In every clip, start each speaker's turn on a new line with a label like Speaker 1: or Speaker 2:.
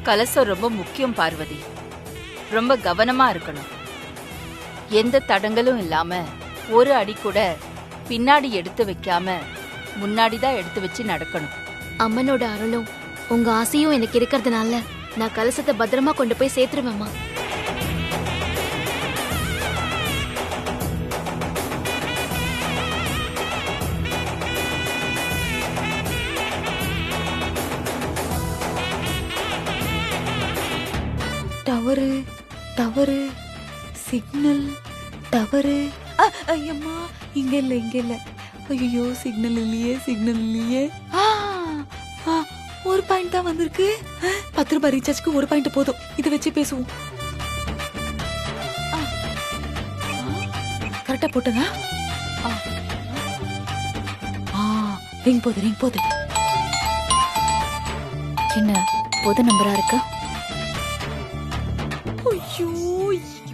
Speaker 1: கலசம் ரொம்ப முக்கியம் பார்வதி. ரொம்ப கவனமா இருக்கணும். எந்த தடங்களும் இல்லாம ஒரு அடி கூட பின்னாடி எடுத்து வைக்காம முன்னாடிதான் எடுத்து வச்சு நடக்கணும்.
Speaker 2: அம்மனோட அருளும் உங்க ஆசையும் எனக்கு இருக்கிறதுனால நான் கலசத்தை பத்திரமா கொண்டு போய் சேர்த்துருவேம்மா.
Speaker 3: Tower tower signal tower. ஐயம்மா, இங்க இல்ல. ஐயோ, சிக்னல் இல்லையே. ஒரு பாயிண்ட் தான் வந்திருக்கு. 10 ரூபாய் ரீசார்ஜ்க்கு ஒரு பாயிண்ட் போதும். இதை வச்சு பேசுவோம். கரெக்டா போட்டுங்க. ரிங் போது.
Speaker 2: என்ன பொது நம்பரா இருக்கா?
Speaker 3: ஐயோ,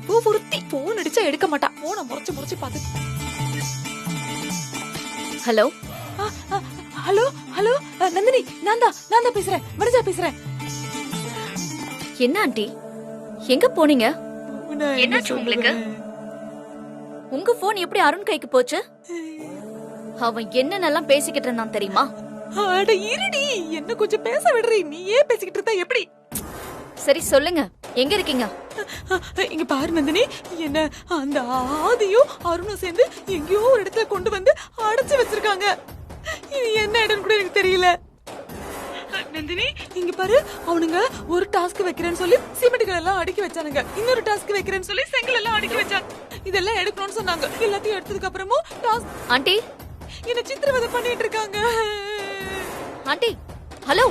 Speaker 3: இவ ஒருத்தி போன் அடிச்சா எடுக்க மாட்டா. போன முறைச்சு பாத்து.
Speaker 2: ஹலோ
Speaker 3: ஹலோ நந்தினி, நான் தான் பேசுறேன். மரிஜா பேசுறேன்.
Speaker 2: என்ன ஆண்டி, எங்க போனீங்க? என்னாச்சு உங்களுக்கு? உங்க போன் எப்படி அருண் கைக்கு போச்சு? அவன் என்னென்னலாம் பேசிக்கிட்டு இருந்தான் தெரியுமா?
Speaker 3: அட இருடி, என்ன கொஞ்சம் பேச விடுறீ. நீயே பேசிக்கிட்டு இருந்தா எப்படி?
Speaker 2: சரி சொல்லுங்க, எங்க இருக்கீங்க?
Speaker 3: இங்க பாரு நந்தினி, என்ன அந்த ஆதியும் அருணும் சேர்ந்து எங்கேயோ ஒரு இடத்துல கொண்டு வந்து அடைச்சு வச்சிருக்காங்க. இது என்ன இடம் கூட எனக்கு தெரியல. நந்தினி, இங்க பாரு, அவனுங்க ஒரு டாஸ்க் வைக்கிறேன்னு சொல்லி சிமெண்ட்கள் எல்லாம் அடுக்கி வச்சானுங்க. இன்னொரு டாஸ்க் வைக்கிறேன்னு சொல்லி செங்கல் எல்லாம் அடுக்கி வச்சாங்க. இதெல்லாம் எடுக்கணும்னு சொன்னாங்க. எல்லாத்தையும் எடுத்ததுக்கு அப்புறமும்
Speaker 2: ஆண்டி
Speaker 3: என்ன சித்திரவதை பண்ணிட்டு இருக்காங்க.
Speaker 2: Aunty hello.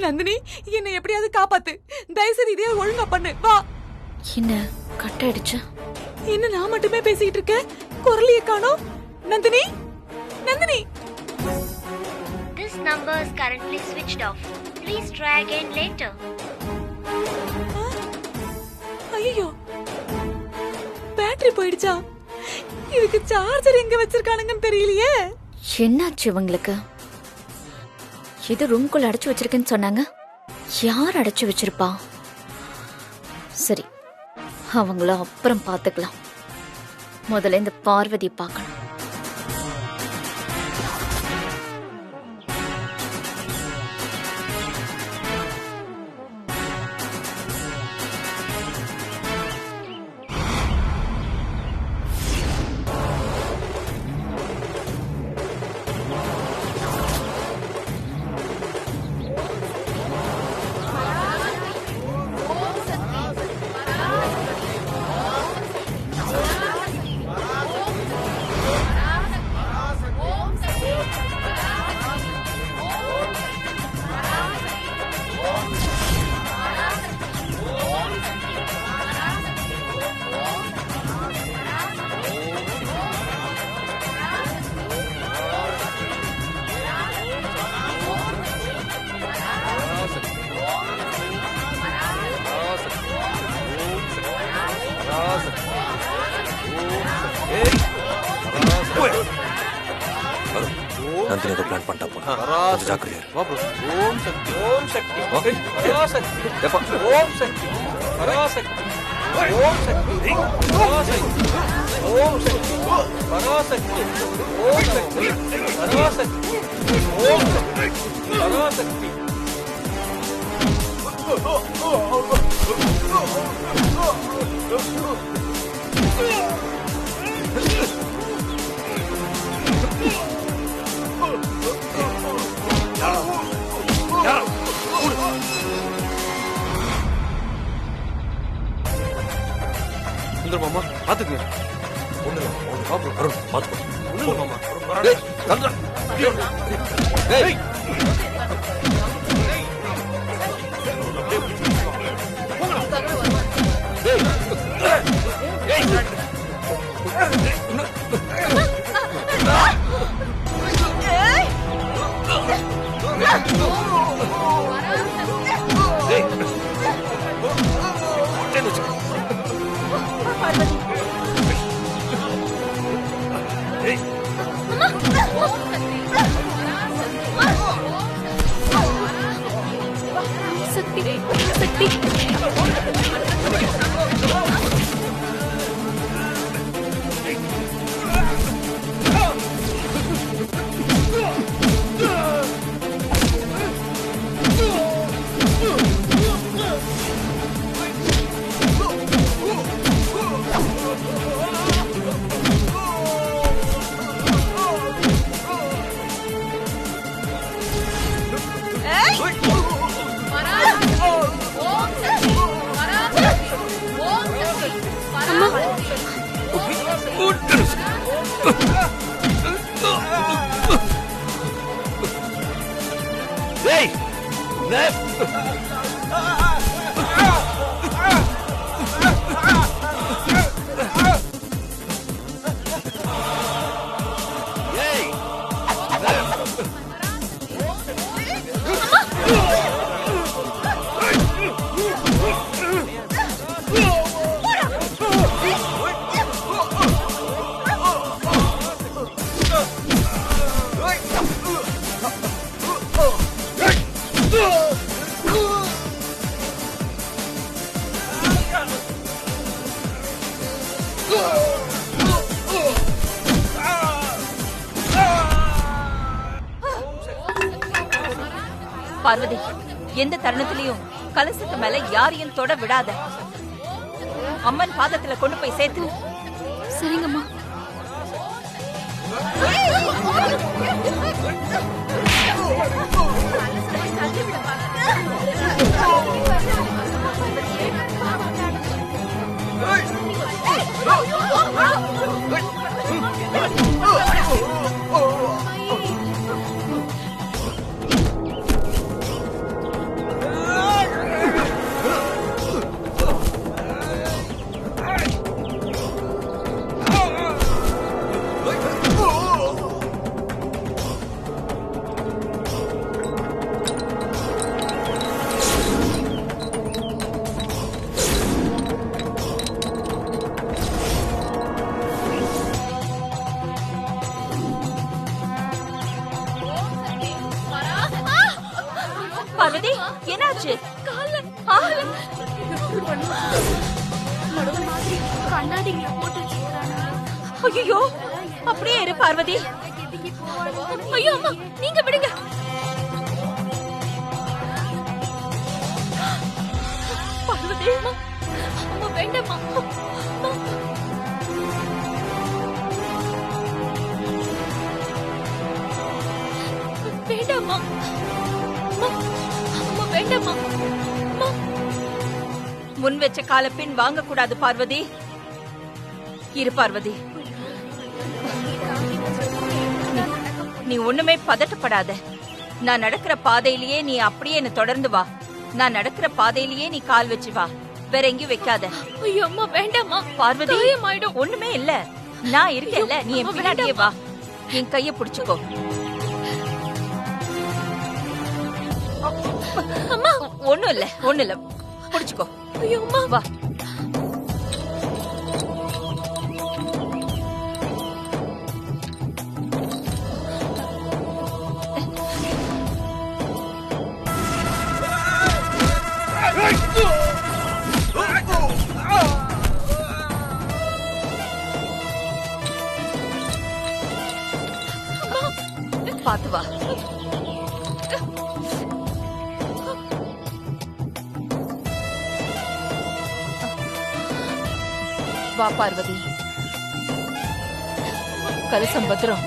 Speaker 3: நந்தினி, என்னை எப்படியாவது காப்பாத்து. தயவுசெய்து இதே ஒழுங்கா பண்ணு. வா.
Speaker 2: என்ன கட் ஆயிடுச்சு?
Speaker 3: என்ன நான் மட்டுமே பேசிட்டு இருக்கேன், குரலிய காணோம். Nandini.
Speaker 4: This number is currently switched off. Please try again later.
Speaker 3: ஐயோ, பேட்டரி போயிடுச்சா? இதுக்கு சார்ஜர் எங்க வச்சிருக்கானுங்கன்னு தெரியலையே.
Speaker 2: என்னாச்சு இவங்களுக்கு? இது ரூம்குள்ள அடைச்சு வச்சிருக்கேன்னு சொன்னாங்க. யார் அடைச்சு வச்சிருப்பா? சரி, அவங்கள அப்புறம் பாத்துக்கலாம். முதல்ல இந்த பார்வதி பார்க்கணும்.
Speaker 5: நந்தினி ஏதோ பிளான் பண்ணிட்டா போல. ஜாக்கிரதையா இரு.
Speaker 6: ஓம் சக்தி ஓம் சக்தி பராசக்தி ஓம் சக்தி பராசக்தி ஓம் சக்தி பராசக்தி ஓம் சக்தி பராசக்தி ஓம் சக்தி பராசக்தி ஓம் சக்தி பராசக்தி.
Speaker 5: சுந்தர மாமா பாத்துக்கங்க. ஒண்ணு அருண் பாத்துக்கோ. ஒண்ணு மாமா. டேய் சந்திரா. டேய் ஏய்
Speaker 1: பார்வதி, எந்த தருணத்திலையும் கலசத்து மேல யாரையும் தொட விடாத. அம்மன் பாதத்துல கொண்டு போய் சேர்த்து.
Speaker 2: சரிங்கம்மா.
Speaker 1: பார்வதி, என்னாச்சு? ஐயோ, அப்படியே இரு பார்வதி. ஐயோ அம்மா, நீங்க விடுங்க. பார்வதி, அம்மா வேண்டாம்மா. வேண்டாம்மா, வேண்டாம்மா. முன் வச்ச கால பின் வாங்க கூடாது பார்வதி. இரு பார்வதி, நீ ஒண்ணுமே பதட்டப்படாத. நான் நடக்கிற பாதையிலேயே நீ அப்படியே என்ன தொடர்ந்து வா. நான் நடக்கிற பாதையிலேயே நீ கால் வச்சு வா, வேற எங்கேயும் வைக்காத. ஐயோ அம்மா வேண்டாம்மா. பார்வதி, ஒண்ணுமே இல்ல, நான் இருக்கேன்ல, நீ என் பின்னாடியே வா. என் கைய புடிச்சுக்கோ. அம்மா, ஒண்ணும் இல்ல, புடிச்சுக்கோ. ஐயோ அம்மா, வா. பாத்து வா. வா பார்வதி, கலசம் பத்திரம்.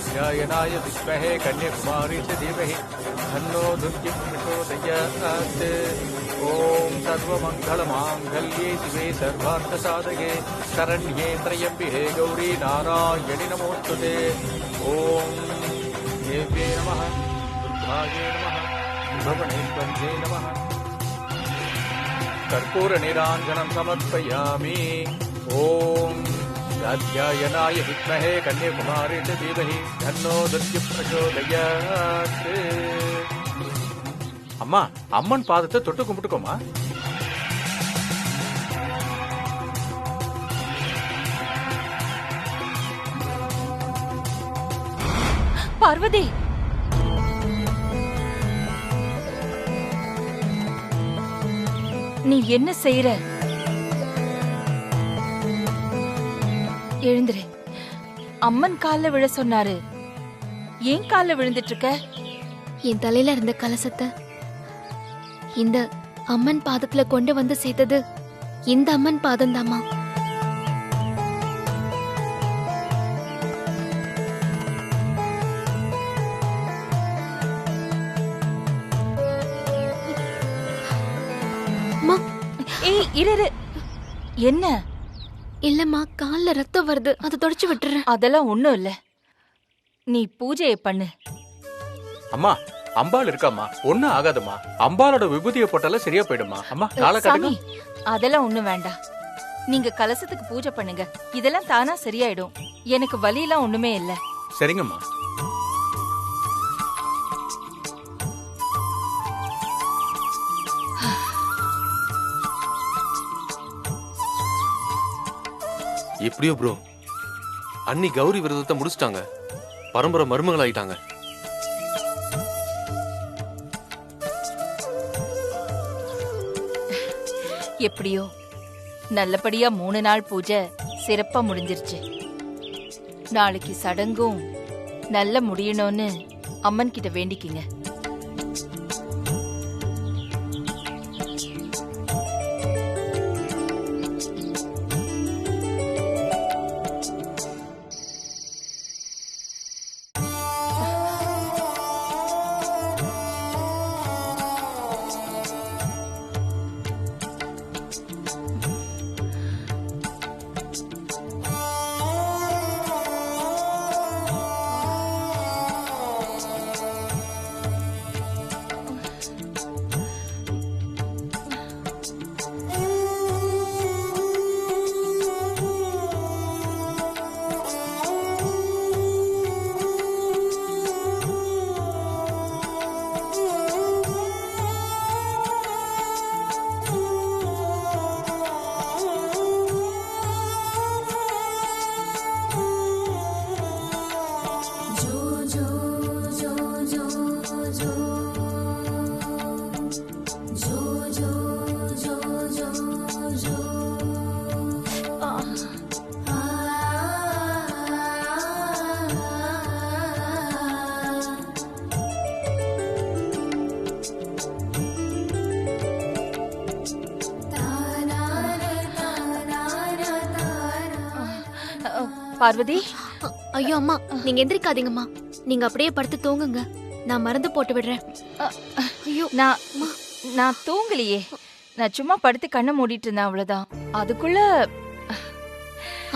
Speaker 6: ध्यायनाय विद्महे कन्याकुमारी च धीमहि तन्नो दुर्गिं प्रचोदयात्। ॐ सर्वमङ्गलमाङ्गल्ये शिवे सर्वार्थसाधके शरण्ये त्र्यम्बिके गौरी नारायणि नमोस्तुते। ॐ देव्ये नमः, दुर्गायै नमः, भवनेश्वर्यै नमः। कर्पूरनिराञ्जनं समर्पयामि। ஓம் காத்யாயனாய வித்மஹே கன்யாகுமாரி ச தீமஹி தன்னோ துர்கி பிரச்சோதயாத். அம்மா, அம்மன் பாதத்தை தொட்டு கும்பிட்டுக்கோமா.
Speaker 1: பார்வதி, நீ என்ன செய்யற? எழுந்துரு. அம்மன் கால்ல விழ சொன்னாரு, ஏன் கால்ல விழுந்துட்டு இருக்க?
Speaker 2: என் தலையில இருந்த கலசத்தை இந்த அம்மன் பாதத்துல கொண்டு வந்து சேர்த்தது இந்த அம்மன் பாதம் தாமா.
Speaker 1: ஏய் இரு. என்ன?
Speaker 2: இல்லம்மா, கால்ல ரத்தம் வருது, அதை தொடச்சு விட்டுறேன்.
Speaker 1: அதெல்லாம் ஒண்ணும் இல்ல, நீ பூஜையை பண்ணு.
Speaker 6: அம்மா, அம்பாள் இருக்காமா, ஒண்ணும் ஆகாதுமா. அம்பாளோட விபூதியை போட்டால சரியா போயிடுமா. அம்மா, காலை
Speaker 1: சாமி,
Speaker 6: காட்டுங்க.
Speaker 1: அதெல்லாம் ஒண்ணும் வேண்டாம். நீங்க கலசத்துக்கு பூஜை பண்ணுங்க, இதெல்லாம் தானா சரியாயிடும். எனக்கு வலியெல்லாம் ஒண்ணுமே இல்ல.
Speaker 6: சரிங்கம்மா.
Speaker 5: எப்படியோ ப்ரோ, அண்ணி கௌரி விரதத்தை முடிச்சிட்டாங்க, பரம்பரை மருமகள் ஆயிட்டாங்க.
Speaker 1: எப்படியோ நல்லபடியா 3 நாள் பூஜை சிறப்பா முடிஞ்சிருச்சு. நாளைக்கு சடங்கும் நல்ல முடியணும்னு அம்மன் கிட்ட வேண்டிக்கிங்க. பார்வதி,
Speaker 2: ஐயோ அம்மா, நீங்க எந்திரிக்காதீங்கம்மா. நீங்க அப்படியே படுத்து தூங்குங்க, நான் மருந்து போட்டு விடுறேன்.
Speaker 1: ஐயோ, நான் தூங்கலையே. நான் சும்மா படுத்து கண்ணை மூடிட்டு இருந்தேன், அவ்வளவுதான். அதுக்குள்ள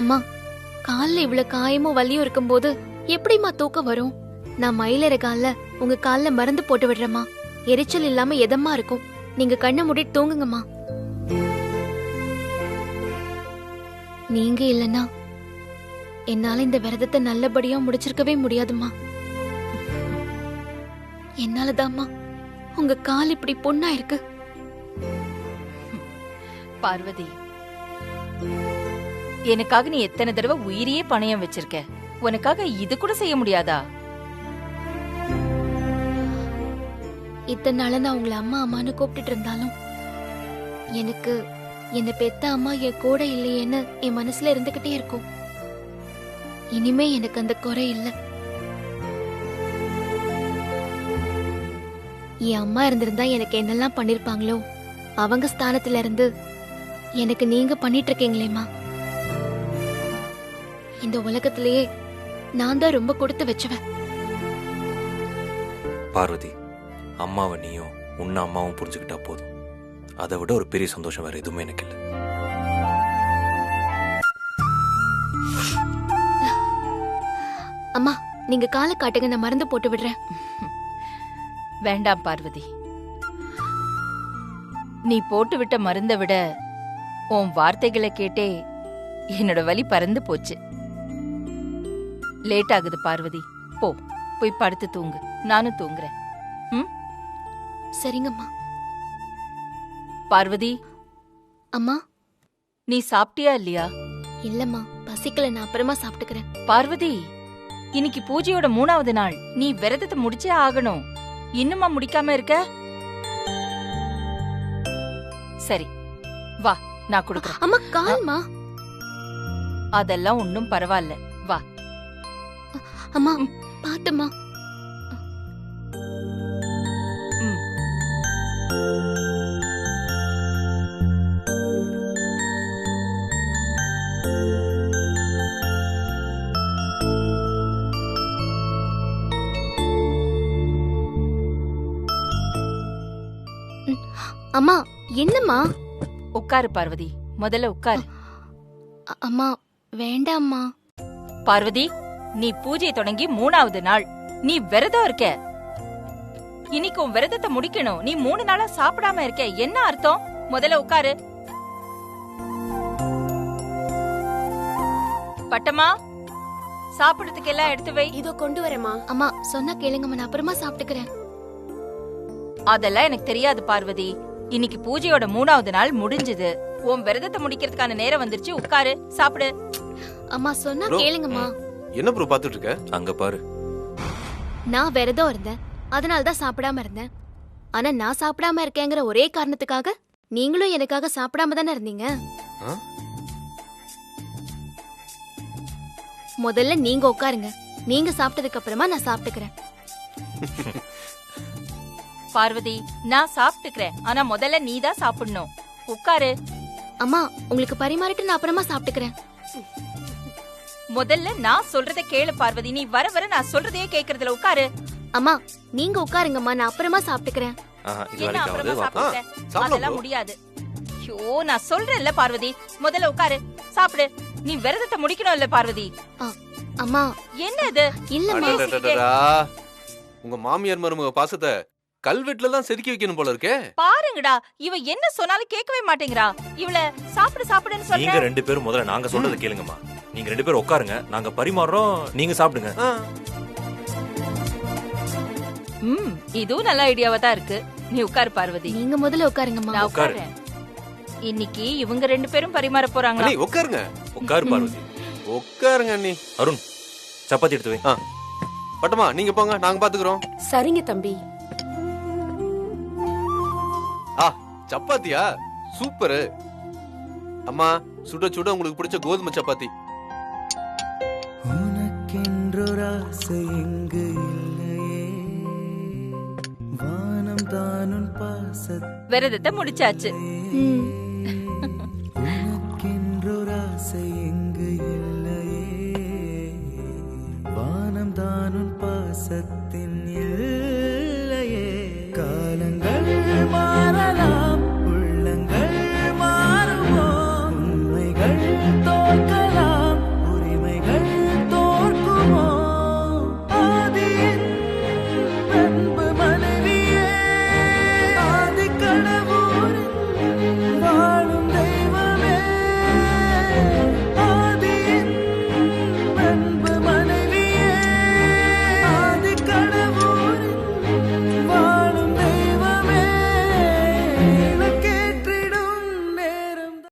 Speaker 2: அம்மா, கால்ல இவ்வளவு காயமும் வலியும் இருக்கும்போது எப்படிம்மா தூக்கம் வரும்? நான் மயிலேற கால்ல உங்க கால்ல மருந்து போட்டு விடுறேம்மா. எரிச்சல் இல்லாம எதமா இருக்கும். நீங்க கண்ணை மூடிட்டு தூங்குங்கம்மா. நீங்க இல்லனா என்னால இந்த விரதத்தை நல்லபடியா முடிச்சிருக்கவே முடியாதும்மா. என்னாலதாம்மா உங்க கால் இப்படி பொண்ணா இருக்கு.
Speaker 1: பார்வதி, எனக்காக நீ எத்தனை தடவை உயிரையே பணயம் வச்சிருக்க. உனக்காக இது கூட செய்ய முடியாதா?
Speaker 2: இத்தனை நாள நான் உங்களை அம்மா அம்மான்னு கூப்பிட்டுட்டு இருந்தாலும் எனக்கு என்ன பெத்த அம்மா என் கூட இல்லையேன்னு என் மனசுல இருந்துகிட்டே இருக்கும். இனிமே எனக்கு அந்த குறை இல்ல. என் அம்மா இருந்திருந்தா எனக்கு என்னெல்லாம் பண்ணிருப்பாங்களோ அவங்க ஸ்தானத்துல இருந்து எனக்கு நீங்க பண்ணிட்டு இருக்கீங்களேம்மா. இந்த உலகத்திலேயே நான் தான் ரொம்ப கொடுத்து வச்சுவேன்.
Speaker 7: பார்வதி, அம்மாவை நீயும் உன்ன அம்மாவும் புரிஞ்சுக்கிட்டா போதும். அதை விட ஒரு பெரிய சந்தோஷம் வேற எதுவுமே எனக்கு இல்லை.
Speaker 2: அம்மா, நீங்க காலை காட்டுங்க, நான் மருந்து போட்டு விடுறேன்.
Speaker 1: வேண்டாம் பார்வதி, நீ போட்டு விட்ட மருந்தை விட உன் வார்த்தைகளை கேட்டே என்னோட வலி பறந்து போச்சு. லேட் ஆகுது பார்வதி, போய் படுத்து தூங்கு. நானும் தூங்குறேன்.
Speaker 2: சரிங்கம்மா.
Speaker 1: பார்வதி,
Speaker 2: அம்மா.
Speaker 1: நீ சாப்பிட்டியா இல்லையா?
Speaker 2: இல்லம்மா, பசிக்கல, நான் அப்புறமா சாப்பிட்டுக்கிறேன்.
Speaker 1: பார்வதி, இன்னைக்கு பூஜையோட 3வது நாள். நீ விரதத்தை முடிச்சே ஆகணும். இன்னுமா முடிக்காம இருக்க? சரி, வா, நான் கொடுக்குறேன்.
Speaker 2: அம்மா, கால்மா.
Speaker 1: அதெல்லாம் ஒன்னும் பரவாயில்ல, வா.
Speaker 2: அம்மா, பாத்துமா. அம்மா, என்னம்மா?
Speaker 1: உட்காரு பார்வதி, முதல்ல உட்காரு.
Speaker 2: அம்மா, வேண்டாம்மா.
Speaker 1: பார்வதி, நீ பூஜையை தொடங்கி 3வது நாள். நீ விரதம் இருக்க. இன்னைக்கு உன் விரதத்தை முடிக்கணும். நீ 3 நாளா சாப்பிடாம இருக்க. என்ன அர்த்தம்? முதல்ல உட்காரு. பட்டமா, சாப்பிடுறதுக்கு எல்லாம் எடுத்து வை.
Speaker 8: இதோ கொண்டு வரேம்மா.
Speaker 2: அம்மா, சொன்னா கேளுங்கம்மா, நான் அப்புறமா சாப்பிட்டுக்கிறேன்.
Speaker 1: அதெல்லாம் எனக்கு தெரியாது பார்வதி. இன்னைக்கு பூஜையோட 3வது நாள் முடிஞ்சது. உன் விரதத்தை முடிக்கிறதுக்கான நேரம் வந்துருச்சு. உட்காரு, சாப்பிடு.
Speaker 2: அம்மா, சொன்னா கேளுங்கம்மா.
Speaker 5: என்ன ப்ரோ பாத்துட்டு இருக்க?
Speaker 7: அங்க பாரு.
Speaker 2: நான் விரதம் இருந்தேன், அதனாலதான் சாப்பிடாம இருந்தேன். ஆனா நான் சாப்பிடாம இருக்கேங்கிற ஒரே காரணத்துக்காக நீங்களும் எனக்காக சாப்பிடாம தானே இருந்தீங்க. முதல்ல நீங்க உட்காருங்க. நீங்க சாப்பிட்டதுக்கு அப்புறமா நான் சாப்பிட்டுக்கிறேன்.
Speaker 1: பார்வதி, நான் சாப்பிட்டுக்கிறேன். ஆனா முதல்ல நீ தான் சாப்பிடணும். உட்காரு.
Speaker 2: அம்மா, உங்களுக்கு பரிமாறிட்டு நான் அப்புறமா சாப்பிட்டுக்கிறேன்.
Speaker 1: முதல்ல நான் சொல்றத கேளு பார்வதி. நீ வர வர நான் சொல்றதையே கேக்குறதுல. உட்காரு.
Speaker 2: அம்மா, நீங்க உட்காருங்கம்மா, நான் அப்புறமா சாப்பிட்டுக்கிறேன்.
Speaker 1: என்ன அப்புறமா சாப்பிடுறேன்? அதெல்லாம் முடியாது. ஐயோ, நான் சொல்றேன்ல பார்வதி, முதல்ல உட்காரு, சாப்பிடு. நீ விரதத்தை முடிக்கணும் இல்ல பார்வதி?
Speaker 2: அம்மா,
Speaker 1: என்ன இது?
Speaker 2: இல்லம்மா.
Speaker 5: உங்க மாமியார் மருமக பாசத்தை கல்வெட்டுல தான் செதுக்கி வைக்கணும் போல இருக்கே.
Speaker 1: பாருங்கடா, இவ என்ன சொன்னாலும் கேட்கவே மாட்டேங்கிறா. இவள சாப்பிடு சாப்பிடுன்னு சொல்றேன்.
Speaker 7: நீங்க 2 பேரும் முதல்ல நாங்க சொல்றத கேளுங்கம்மா. நீங்க 2 பேரும் உட்காருங்க, நாங்க பரிமாறோம், நீங்க சாப்பிடுங்க.
Speaker 1: இதுவும் நல்ல ஐடியாவா தான் இருக்கு. நீ உட்காரு பார்வதி.
Speaker 2: நீங்க முதல்ல உட்காருங்கம்மா.
Speaker 1: நான் உட்கார்றேன். இன்னைக்கு இவங்க 2 பேரும் பரிமாற போறாங்க.
Speaker 5: நீ உட்காருங்க.
Speaker 7: உட்காரு பார்வதி.
Speaker 5: உட்காருங்க அண்ணி.
Speaker 7: அருண், சப்பாத்தி எடுத்து வை.
Speaker 5: பட்டமா, நீங்க போங்க, நாங்க பாத்துக்கிறோம்.
Speaker 8: சரிங்க தம்பி.
Speaker 5: சப்பாத்தியா? சூப்பர். அம்மா, சுட சுட உங்களுக்கு பிடிச்ச கோதுமை சப்பாத்தி.
Speaker 9: உனக்கென்றொரு ஆசை எங்கு இல்லையே, வானம் தானும் பாசத்
Speaker 1: விரதத்தை முடிச்சாச்சு.
Speaker 9: உனக்கென்றொரு ஆசை எங்கு இல்லையே, வானம் தானும் பாசத்தின் இல்லையே. காலங்கள் மாறலாம், உள்ளங்கள் மாறுமோ, உண்மைகள் தோற்க